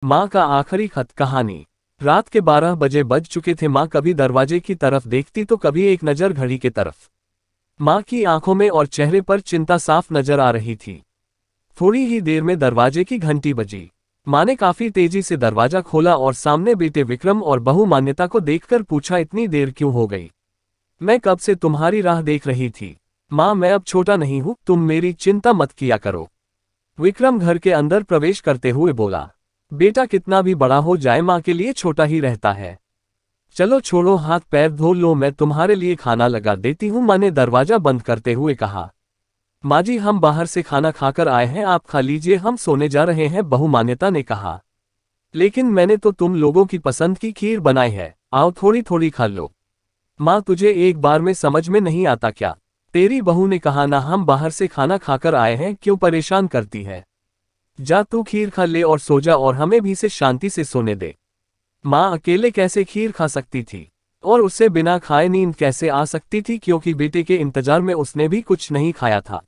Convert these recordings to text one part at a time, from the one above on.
माँ का आखिरी खत। कहानी। रात के 12 बजे बज चुके थे। माँ कभी दरवाजे की तरफ देखती तो कभी एक नज़र घड़ी की तरफ। माँ की आंखों में और चेहरे पर चिंता साफ नजर आ रही थी। थोड़ी ही देर में दरवाजे की घंटी बजी। माँ ने काफी तेजी से दरवाजा खोला और सामने बेटे विक्रम और बहू मान्यता को देखकर पूछा, इतनी देर क्यों हो गई? मैं कब से तुम्हारी राह देख रही थी। माँ, मैं अब छोटा नहीं हूँ, तुम मेरी चिंता मत किया करो। विक्रम घर के अंदर प्रवेश करते हुए बोला। बेटा कितना भी बड़ा हो जाए माँ के लिए छोटा ही रहता है। चलो छोड़ो, हाथ पैर धो लो, मैं तुम्हारे लिए खाना लगा देती हूँ, माँ ने दरवाजा बंद करते हुए कहा। माँ जी, हम बाहर से खाना खाकर आए हैं, आप खा लीजिए, हम सोने जा रहे हैं, बहू मान्यता ने कहा। लेकिन मैंने तो तुम लोगों की पसंद की खीर बनाई है, आओ थोड़ी थोड़ी खा लो। माँ, तुझे एक बार में समझ में नहीं आता क्या? तेरी बहू ने कहा ना, हम बाहर से खाना खाकर आए हैं, क्यों परेशान करती है? जा तू खीर खा ले और सो जा और हमें भी से शांति से सोने दे। माँ अकेले कैसे खीर खा सकती थी और उससे बिना खाए नींद कैसे आ सकती थी, क्योंकि बेटे के इंतजार में उसने भी कुछ नहीं खाया था।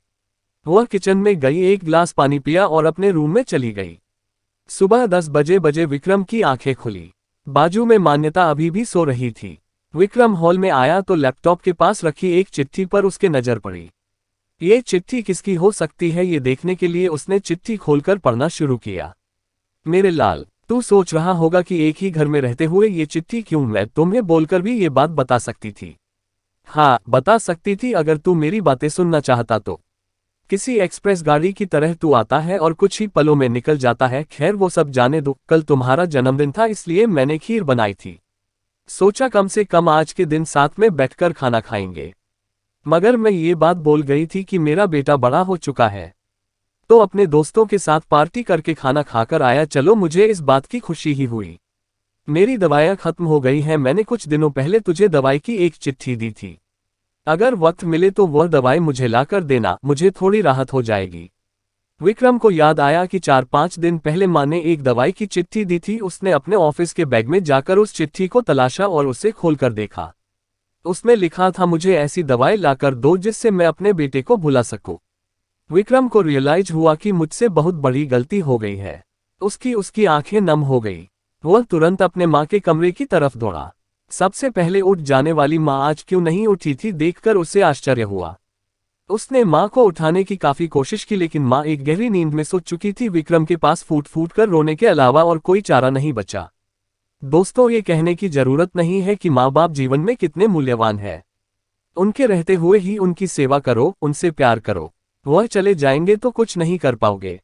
वह किचन में गई, एक गिलास पानी पिया और अपने रूम में चली गई। सुबह 10 बजे विक्रम की आंखें खुली। बाजू में मान्यता अभी भी सो रही थी। विक्रम हॉल में आया तो लैपटॉप के पास रखी एक चिट्ठी पर उसके नजर पड़ी। ये चिट्ठी किसकी हो सकती है, ये देखने के लिए उसने चिट्ठी खोलकर पढ़ना शुरू किया। मेरे लाल, तू सोच रहा होगा कि एक ही घर में रहते हुए ये चिट्ठी क्यों? मैं तुम्हें बोलकर भी ये बात बता सकती थी। हाँ, बता सकती थी अगर तू मेरी बातें सुनना चाहता तो। किसी एक्सप्रेस गाड़ी की तरह तू आता है और कुछ ही पलों में निकल जाता है। खैर वो सब जाने दो, कल तुम्हारा जन्मदिन था इसलिए मैंने खीर बनाई थी। सोचा कम से कम आज के दिन साथ में बैठकर खाना खाएंगे। मगर मैं ये बात बोल गई थी कि मेरा बेटा बड़ा हो चुका है, तो अपने दोस्तों के साथ पार्टी करके खाना खाकर आया। चलो, मुझे इस बात की खुशी ही हुई। मेरी दवाइयाँ खत्म हो गई हैं, मैंने कुछ दिनों पहले तुझे दवाई की एक चिट्ठी दी थी। अगर वक्त मिले तो वह दवाई मुझे लाकर देना, मुझे थोड़ी राहत हो जाएगी। विक्रम को याद आया कि 4-5 दिन पहले माँ ने एक दवाई की चिट्ठी दी थी। उसने अपने ऑफिस के बैग में जाकर उस चिट्ठी को तलाशा और उसे खोलकर देखा। उसमें लिखा था, मुझे ऐसी दवाई लाकर दो जिससे मैं अपने बेटे को भुला सकूं। विक्रम को रियलाइज हुआ कि मुझसे बहुत बड़ी गलती हो गई है। उसकी आंखें नम हो गई। वह तुरंत अपने माँ के कमरे की तरफ दौड़ा। सबसे पहले उठ जाने वाली माँ आज क्यों नहीं उठी थी, देखकर उसे आश्चर्य हुआ। उसने माँ को उठाने की काफी कोशिश की, लेकिन माँ एक गहरी नींद में सो चुकी थी। विक्रम के पास फूट फूट कर रोने के अलावा और कोई चारा नहीं बचा। दोस्तों, ये कहने की जरूरत नहीं है कि माँ बाप जीवन में कितने मूल्यवान है। उनके रहते हुए ही उनकी सेवा करो, उनसे प्यार करो। वह चले जाएंगे तो कुछ नहीं कर पाओगे।